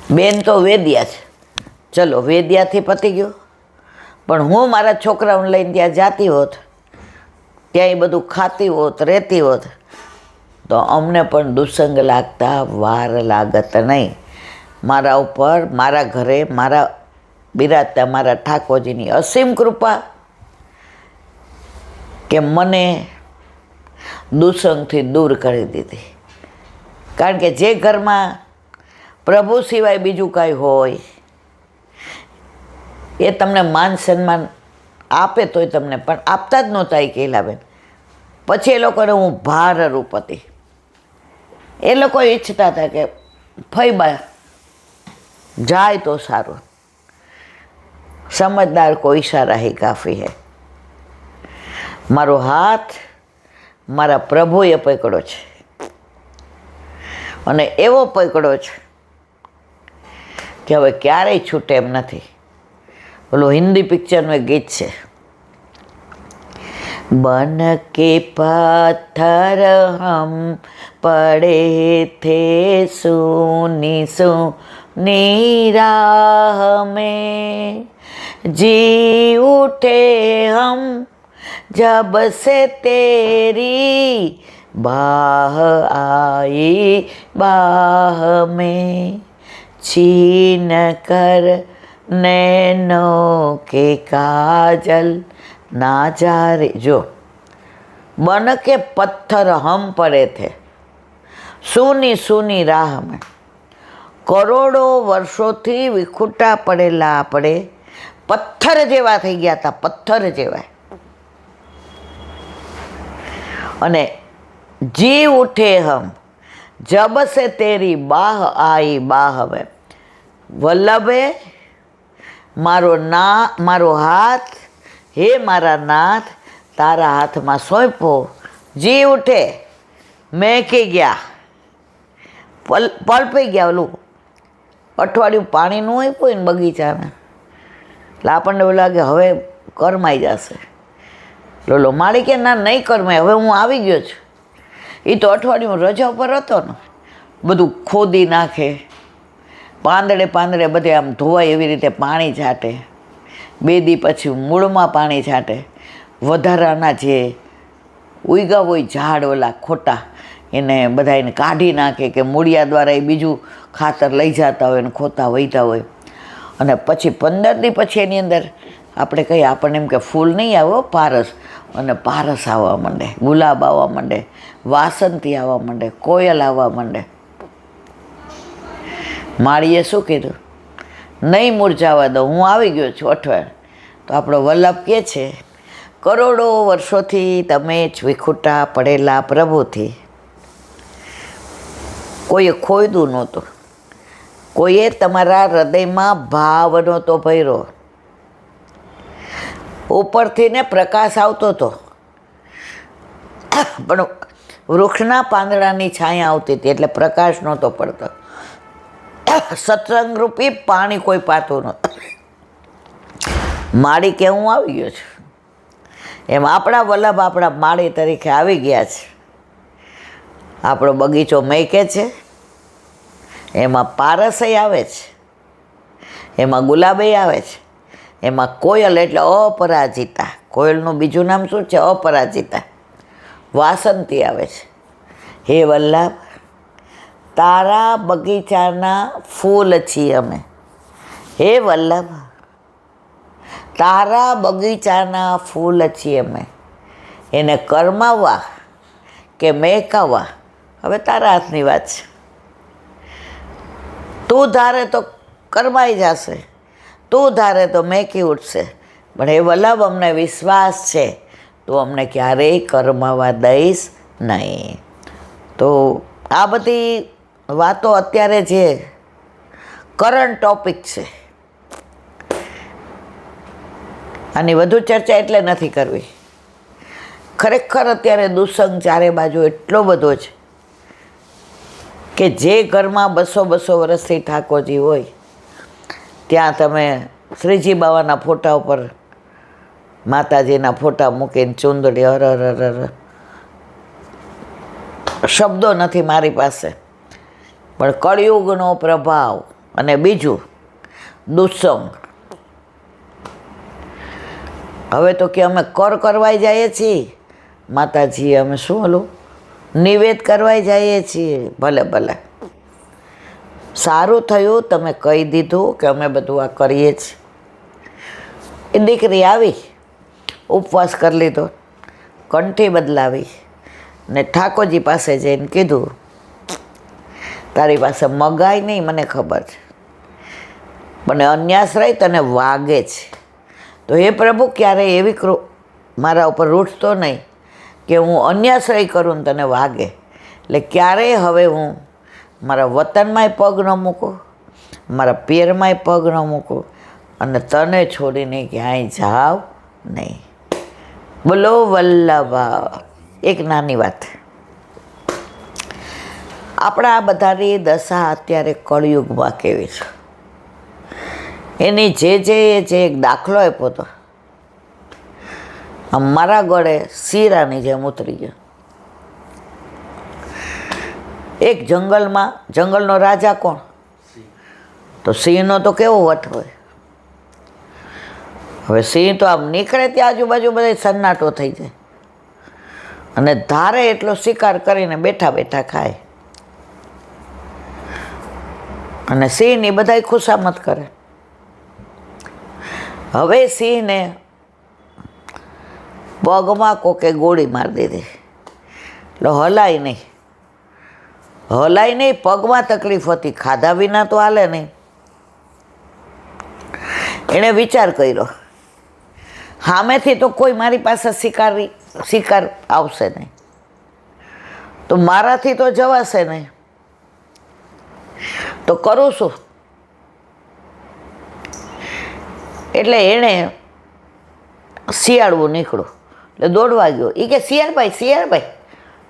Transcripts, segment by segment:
બેન તો વેદ્યા છે, ચલો વેદ્યાથી પતી ગયો. પણ હું મારા છોકરાઓને લઈને ત્યાં જાતી હોત, ત્યાં એ બધું ખાતી હોત, રહેતી હોત, તો અમને પણ દુસંગ લાગતા વાર લાગત નહીં. મારા ઉપર, મારા ઘરે, મારા બિરાજતા મારા ઠાકોરજીની અસીમ કૃપા કે મને દુસંગથી દૂર કરી દીધી. કારણ કે જે ઘરમાં પ્રભુ સિવાય બીજું કાંઈ હોય એ તમને માન સન્માન આપે તોય તમને પણ આપતા જ નહોતા એ કૈલાબેન. પછી એ લોકોને હું ભારરૂપ હતી. એ લોકો ઈચ્છતા હતા કે ફઈબા જાય તો સારું, સમજદાર કો ઈશારા હી કાફી હે. મારો હાથ મારા પ્રભુએ પકડ્યો છે, અને એવો પકડ્યો છે કે હવે ક્યારેય છૂટે એમ નથી. ઓલું હિન્દી પિક્ચરનું એક ગીત છે, બન કે પથ્થર હમ પડે થે સુની સુની રાહ में, जी उठे हम जब से तेरी बाह आई बाह में, छीन कर नैनों के काजल ना जा रे. जो बन के पत्थर हम पड़े थे सूनी सूनी राह में, કરોડો વર્ષોથી વિખૂટા પડેલા આપણે પથ્થર જેવા થઈ ગયા હતા, પથ્થર જેવા. અને જી ઉઠે હમ જબ સે તેરી બાહ આઈ બાહ में, વલ્લભે મારો હાથ, હે મારા નાથ, તારા હાથમાં સોંપો. જી ઉઠે, મેંકી ગયા, પલપી ગયા. ઓલું અઠવાડિયું પાણીનું હોય કોઈ ને બગીચાને, એટલે આપણને એવું લાગે હવે કરમાઈ જશે. લોલો માળી કે ના, નહીં કરમાય, હવે હું આવી ગયો છું. એ તો અઠવાડિયું રજા ઉપર હતો ને, બધું ખોદી નાખે, પાંદડે પાંદડે બધે આમ ધોવાય એવી રીતે પાણી છાંટે. 2 દી પછી મૂળમાં પાણી છાંટે. વધારાના જે ઉગ્યા હોય ઝાડ ઓલા ખોટા, એને બધા એને કાઢી નાખે કે મૂળિયા દ્વારા એ બીજું ખાતર લઈ જતા હોય ને ખોતા વહીતા હોય. અને પછી 15 દી પછી એની અંદર આપણે કહીએ, આપણને એમ કે ફૂલ નહીં આવે, પારસ, અને પારસ આવવા માંડે, ગુલાબ આવવા માંડે, વાસંતી આવવા માંડે, કોયલ આવવા માંડે. માળીએ શું કીધું? નહીં મૂરઝાવા દો, હું આવી ગયો છું અઠવાડિયે. તો આપણો વલ્લભ કહે છે, કરોડો વર્ષોથી તમે જ વિખૂટા પડેલા પ્રભુથી કોઈએ ખોયદું નહોતું, કોઈએ તમારા હૃદયમાં ભાવ નહોતો ભર્યો. ઉપરથી ને પ્રકાશ આવતો હતો, પણ વૃક્ષના પાંદડાની છાયા આવતી હતી એટલે પ્રકાશ નહોતો પડતો. સત્સંગરૂપી પાણી કોઈ પાતું નહોતું. માળી કે હું આવી ગયો છું, એમ આપણા વલ્લભ આપણા માળી તરીકે આવી ગયા છે. આપણો બગીચો મહેકે છે, એમાં પારસય આવે છે, એમાં ગુલાબય આવે છે, એમાં કોયલ એટલે અપરાજિતા. કોયલનું બીજું નામ શું છે? અપરાજિતા. વાસંતી આવે છે. હે વલ્લભ, તારા બગીચાના ફૂલ છીએ અમે. હે વલ્લભ, તારા બગીચાના ફૂલ છીએ અમે. એને કરમાવવા કે મહેકાવવા હવે તારા હાથની વાત છે. તું ધારે તો કરમાઈ જશે, તું ધારે તો મહેકી ઉઠશે. પણ એ વલ્લભ, અમને વિશ્વાસ છે તું અમને ક્યારેય કરમાવા દઈશ નહીં. તો આ બધી વાતો અત્યારે જે કરંટ ટોપિક છે, આની વધુ ચર્ચા એટલે નથી કરવી. ખરેખર અત્યારે દુસંગ ચારે બાજુ એટલો બધો છે કે જે ઘરમાં 200-200 વર્ષથી ઠાકોરજી હોય ત્યાં તમે શ્રીજી બાવાના ફોટા ઉપર માતાજીના ફોટા મૂકીને ચૂંદડી, હર શબ્દો નથી મારી પાસે. પણ કળિયુગનો પ્રભાવ અને બીજું દુસ્સંગ. હવે તો કે અમે કર કરવાઈ જઈએ છીએ માતાજી, અમે શું હલું નિવેદ કરવાઈ જઈએ છીએ. ભલે ભલે, સારું થયું તમે કહી દીધું કે અમે બધું આ કરીએ છીએ. એ દીકરી આવી, ઉપવાસ કરી લીધો, કંઠી બદલાવી ને ઠાકોરજી પાસે જઈને કીધું, તારી પાસે મગાય નહીં મને ખબર છે, પણ અન્યાશ્રય તને વાગે છે. તો હે પ્રભુ, ક્યારેય એવી મારા ઉપર રૂઠતો નહીં કે હું અન્યાશ્રય કરું ને તને વાગે. એટલે ક્યારેય હવે હું મારા વતનમાંય પગ ન મૂકું, મારા પિયરમાંય પગ ન મૂકું અને તને છોડીને ક્યાંય જાવ નહીં. બોલો વલ્લભા. એક નાની વાત, આપણા આ બધાની દશા અત્યારે કળયુગમાં કેવી છે એની જે એક દાખલો આપ્યો હતો, મારા ગળે શીરાની જેમ ઉતરી ગયો. એક જંગલનો રાજા કોણ? તો સિંહનો તો કેવો વટ હોય. હવે સિંહ તો આમ નીકળે ત્યાં આજુબાજુ બધા સન્નાટો થઈ જાય અને ધારે એટલો શિકાર કરીને બેઠા બેઠા ખાય અને સિંહની બધાય ખુશામત કરે. હવે સિંહને પગમાં કોકે ગોળી મારી દીધી, એટલે હલાય નહીં, પગમાં તકલીફ હતી, ખાધા વિના તો હાલે નહીં. એણે વિચાર કર્યો, સામેથી તો કોઈ મારી પાસે શિકાર આવશે નહીં, તો મારાથી તો જવાશે નહીં, તો કરું શું? એટલે એણે શિયાળવું નીકળ્યું, એટલે દોડવા ગયો. એ કે શિયાળભાઈ,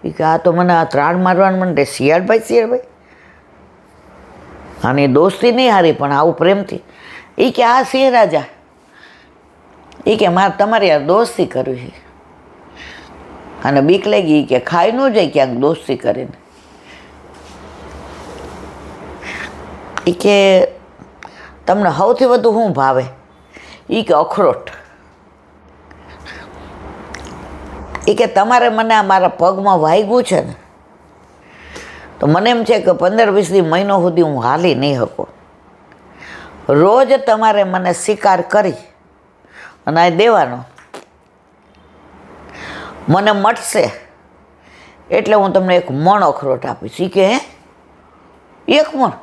એ કે આ તો મને આ ત્રાણ મારવાનું મને શિયાળભાઈ. આની દોસ્તી નહીં હારી, પણ આવું પ્રેમથી. એ કે આ સિંહ રાજા, એ કે મારે તમારી આ દોસ્તી કરવી છે. અને બીક લાગી કે ખાઈ ન જાય ક્યાંક દોસ્તી કરીને. એ કે તમને સૌથી વધુ શું ભાવે? એ કે અખરોટ. એ કે તમારે મને આ મારા પગમાં વાગ્યું છે ને, તો મને એમ છે કે 15-20 મહિનો સુધી હું હાલી નહીં શકું. રોજ તમારે મને શિકાર કરી અને આ દેવાનો, મને મટશે એટલે હું તમને 1 મણ અખરોટ આપીશ. એ કે હે 1 મણ?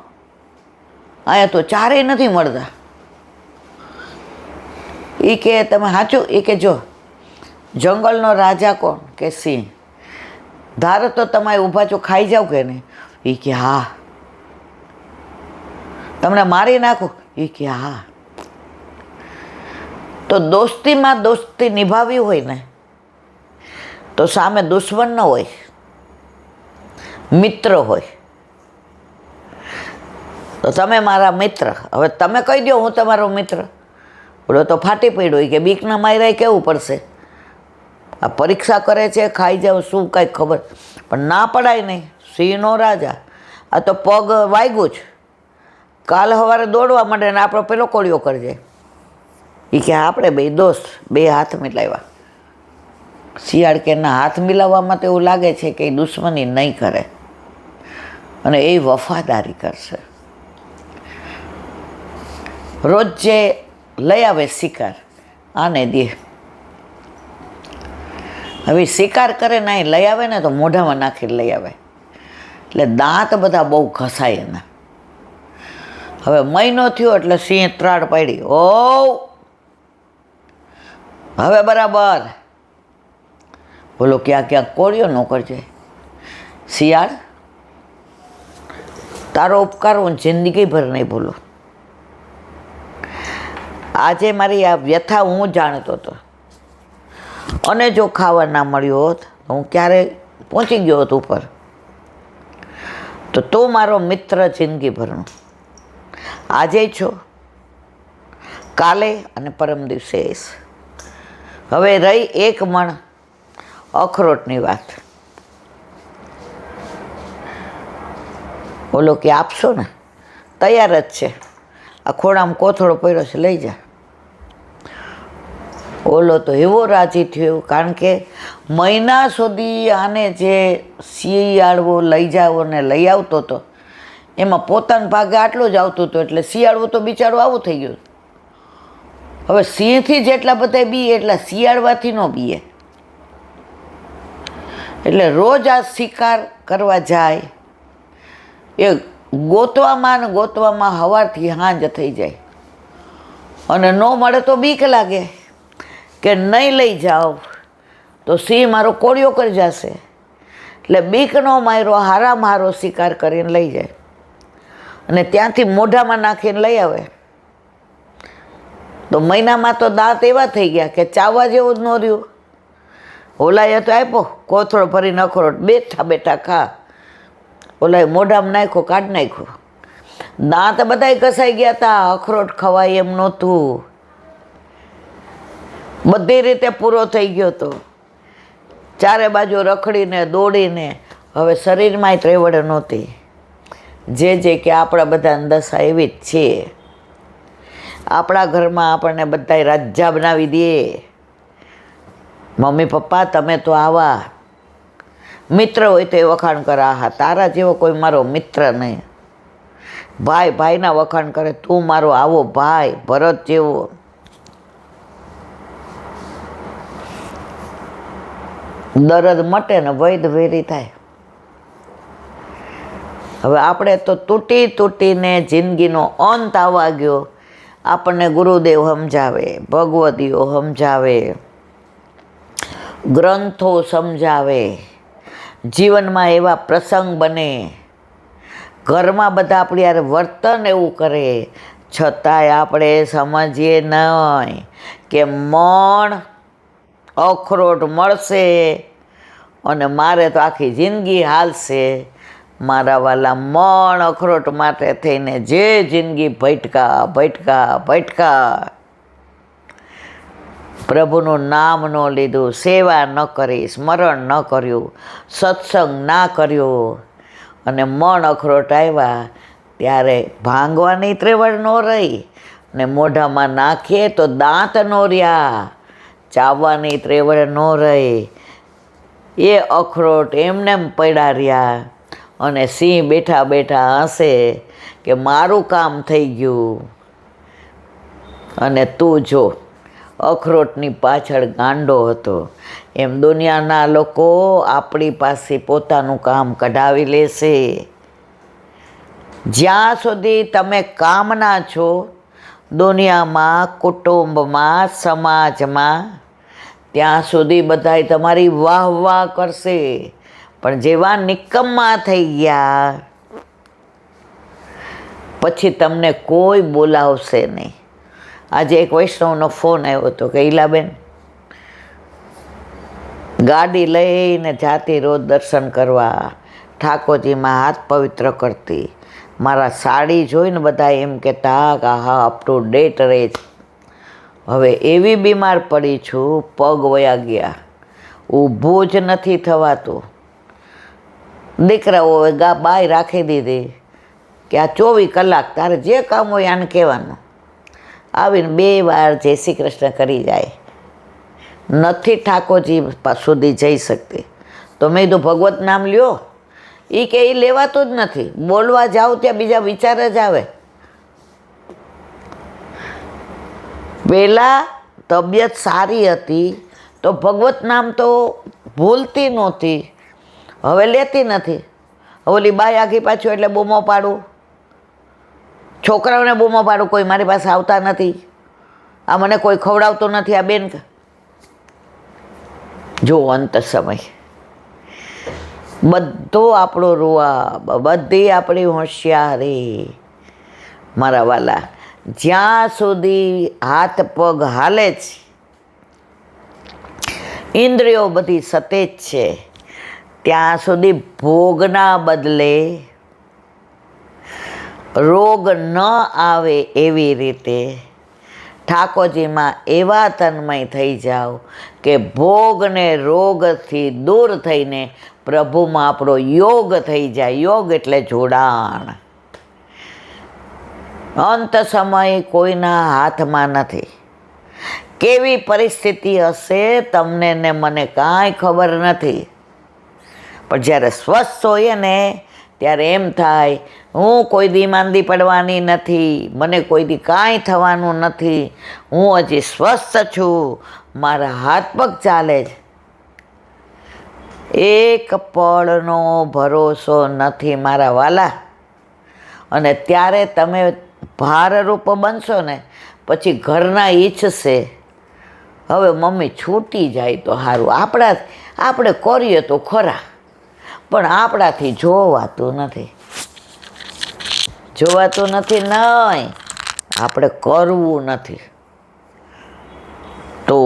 અહીંયા તો 4 નથી મળતા. એ કે તમે સાચું? એ કે જો જંગલનો રાજા કોણ? કે સિંહ. ધારો તો તમે ઊભા છો ખાઈ જાવ કે નહીં? એ કે હા. તમને મારી નાખું? એ કે હા. તો દોસ્તીમાં દોસ્તી નિભાવી હોય ને તો સામે દુશ્મન ન હોય, મિત્ર હોય. તો તમે મારા મિત્ર, હવે તમે કહી દો હું તમારો મિત્ર, બોલો તો ફાટી પડ્યો કે બીકના માર્યા કેવું પડશે. આ પરીક્ષા કરે છે, ખાઈ જાવ શું કાંઈ ખબર, પણ ના પડાય નહીં. સિંહનો રાજા, આ તો પગ વાગ્યું જ, કાલ સવારે દોડવા માંડે ને આપણો પેલો કોળિયો કરજે. એ કે આપણે બે દોસ્ત, બે હાથ મિલાવ્યા. શિયાળ કે ના, હાથ મિલાવવામાં તો એવું લાગે છે કે એ દુશ્મની નહીં કરે અને એ વફાદારી કરશે. રોજ જે લઈ આવે શિકાર આને દે. હવે શિકાર કરે ને લઈ આવે ને તો મોઢામાં નાખીને લઈ આવે, એટલે દાંત બધા બહુ ઘસાય એના. હવે મહિનો થયો એટલે સિંહ ત્રાડ પાડી, ઓ હવે બરાબર. બોલો ક્યાં કોળિયો ન કરજે. શિયાળ, તારો ઉપકાર હું જિંદગીભર નહીં ભૂલું. આજે મારી આ વ્યથા હું જાણતો હતો અને જો ખાવા ના મળ્યો હોત તો હું ક્યારે પહોંચી ગયો હોત ઉપર. તો તું મારો મિત્ર જિંદગીભરનો. આજે છો, કાલે અને પરમ દિવસે આવીશ. હવે રહી 1 મણ અખરોટની વાત. બોલો કે આપશો ને? તૈયાર જ છે, આ ખોડામાં કોથળો પડ્યો છે, લઈ જા. ઓલો તો એવો રાજી થયો, કારણ કે મહિના સુધી આને જે શિયાળવો લઈ જાવ ને લઈ આવતો હતો એમાં પોતાના ભાગે આટલું જ આવતું હતું, એટલે શિયાળવું તો બિચારું આવું થઈ ગયું. હવે સિંહથી જેટલા બધા બીએ એટલા શિયાળવાથી ન બીએ. એટલે રોજ આ શિકાર કરવા જાય, એ ગોતવામાં ને ગોતવામાં સવારથી સાંજ થઈ જાય, અને ન મળે તો બીક લાગે કે નહીં લઈ જાઓ તો સિંહ મારો કોળિયો કરી જશે. એટલે બીકનો માર્યો હારામાં હારો શિકાર કરીને લઈ જાય, અને ત્યાંથી મોઢામાં નાખીને લઈ આવે. તો મહિનામાં તો દાંત એવા થઈ ગયા કે ચાવવા જેવું જ ન રહ્યું. ઓલાએ તો આપ્યો કોથળો ભરીને અખરોટ, બેઠા બેઠા ખા. ઓલાએ મોઢામાં નાખ્યો, કાઢી નાખ્યો. દાંત બધાય ઘસાઈ ગયા હતા, અખરોટ ખવાય એમ નહોતું. બધી રીતે પૂરો થઈ ગયો હતો. ચારે બાજુ રખડીને દોડીને હવે શરીરમાં ત્રેવડ નહોતી. જે કે આપણા બધાની દશા એવી જ છે. આપણા ઘરમાં આપણને બધાય રાજા બનાવી દે. મમ્મી પપ્પા તમે તો આવા, મિત્ર હોય તો એ વખાણ કરે, હા તારા જેવો કોઈ મારો મિત્ર નહીં. ભાઈ ભાઈના વખાણ કરે, તું મારો આવો ભાઈ ભરત જેવો. દરદ મટે ને વૈદ વેરી થાય. હવે આપણે તો તૂટી તૂટીને જિંદગીનો અંત આવવા ગયો. આપણને ગુરુદેવ સમજાવે, ભગવદીઓ સમજાવે, ગ્રંથો સમજાવે, જીવનમાં એવા પ્રસંગ બને, ઘરમાં બધા આપણી યાર વર્તન એવું કરે, છતાંય આપણે સમજીએ નહીં કે મણ અખરોટ મળશે અને મારે તો આખી જિંદગી હાલશે. મારા વાલા, મણ અખરોટ માટે થઈને જે જિંદગી ભટકા ભટકા ભટકા, પ્રભુનું નામ ન લીધું, સેવા ન કરી, સ્મરણ ન કર્યું, સત્સંગ ના કર્યો, અને મણ અખરોટ આવ્યા ત્યારે ભાંગવાની ત્રેવડ ન રહી, ને મોઢામાં નાખીએ તો દાંત ન રહ્યા, ચાવવાની ત્રેવડ ન રહી. એ અખરોટ એમને પડ્યા રહ્યા, અને સિંહ બેઠા બેઠા હશે કે મારું કામ થઈ ગયું. અને તું જો અખરોટની પાછળ ગાંડો હતો. એમ દુનિયાના લોકો આપણી પાસે પોતાનું કામ કઢાવી લેશે. જ્યાં સુધી તમે કામના છો, દુનિયામાં, કુટુંબમાં, સમાજમાં, ત્યાં સુધી બધાય તમારી વાહ વાહ કરશે. પણ જેવા નિકમ્મા થઈ ગયા પછી તમને કોઈ બોલાવશે નહીં. આજે એક વૈષ્ણવનો ફોન આવ્યો હતો કે ઈલાબેન, ગાડી લઈને જાતી રોજ દર્શન કરવા, ઠાકોરજીમાં હાથ પવિત્ર કરતી. મારા સાડી જોઈને બધા એમ કહેતા કે હા અપ ટુ ડેટ રહે છે. હવે એવી બીમાર પડી છું, પગ વયા ગયા, ઊભું જ નથી થવાતું. દીકરાઓ બાય રાખી દીધી કે આ 24 કલાક તારે જે કામ હોય આને કહેવાનું, આવીને 2 વાર જય શ્રી કૃષ્ણ કરી જાય, નથી ઠાકોરજી સુધી જઈ શકતી. તો મેં કીધું ભગવત નામ લ્યો. એ કે એ લેવાતું જ નથી, બોલવા જાઓ ત્યાં બીજા વિચાર જ આવે. પહેલાં તબિયત સારી હતી તો ભગવત નામ તો ભૂલતી નહોતી, હવે લેતી નથી. ઓલી બાઈ આગી પાછું એટલે બૂમો પાડું, છોકરાઓને બૂમો પાડું, કોઈ મારી પાસે આવતા નથી, આ મને કોઈ ખવડાવતું નથી, આ બેન. જો અંત સમય બધો આપણો રૂઆબ, બધી આપણી હોશિયારી. મારા વાલા, જ્યાં સુધી હાથ પગ હાલે છે, ઇન્દ્રિયો બધી સતેજ છે, ત્યાં સુધી ભોગના બદલે રોગ ન આવે એવી રીતે ઠાકોરજીમાં એવા તન્મય થઈ જાઓ કે ભોગ ને રોગથી દૂર થઈને પ્રભુમાં આપણો યોગ થઈ જાય. યોગ એટલે જોડાણ. અંત સમય કોઈના હાથમાં નથી. કેવી પરિસ્થિતિ હશે તમને ને મને કાંઈ ખબર નથી, પણ જ્યારે સ્વસ્થ હોઈએ ને ત્યારે એમ થાય હું કોઈ દી માંદી પડવાની નથી, મને કોઈ દી કાંઈ થવાનું નથી, હું હજી સ્વસ્થ છું, મારા હાથ પગ ચાલે છે. એક પળનો ભરોસો નથી મારા વાલા. અને ત્યારે તમે ભારરૂપ બનશો ને પછી ઘરના ઈચ્છશે હવે મમ્મી છૂટી જાય તો સારું, આપણે કરીએ તો ખરા, પણ આપણાથી જોવાતું નથી. નહીં, આપણે કરવું નથી. તો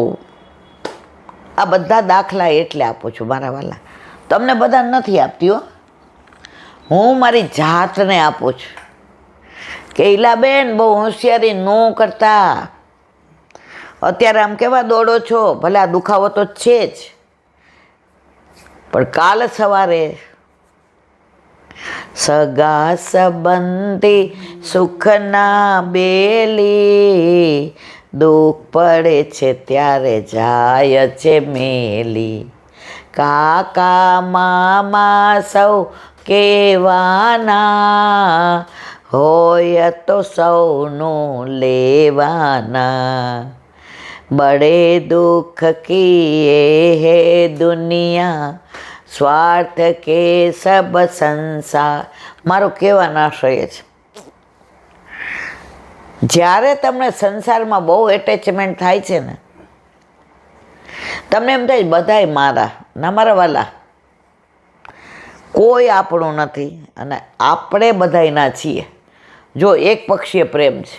આ બધા દાખલા એટલે આપું છું મારા વાલા, તમને બધા નથી આપતી હો, હું મારી જાતને આપું છું કે ઈલાબેન બહુ હોશિયારી ન કરતા. અત્યારે આમ કેવા દોડો છો, ભલે આ દુખાવો તો છે જ, પણ કાલ સવારે સગા સંબંધી સુખના બેલી, દુઃખ પડે છે ત્યારે જાય છે મેલી. કાકા મામા સૌ કેવાના, હોય તો સૌનું લેવાના. બડે દુઃખ કિએ હે દુનિયા, સ્વાર્થ કે સબ સંસાર. મારો કહેવાનો આશય છે, જ્યારે તમને સંસારમાં બહુ એટેચમેન્ટ થાય છે ને, તમને એમ થાય બધાય મારા ના. મારા વાલા, કોઈ આપણું નથી અને આપણે બધાયના છીએ. જો એક પક્ષીય પ્રેમ છે,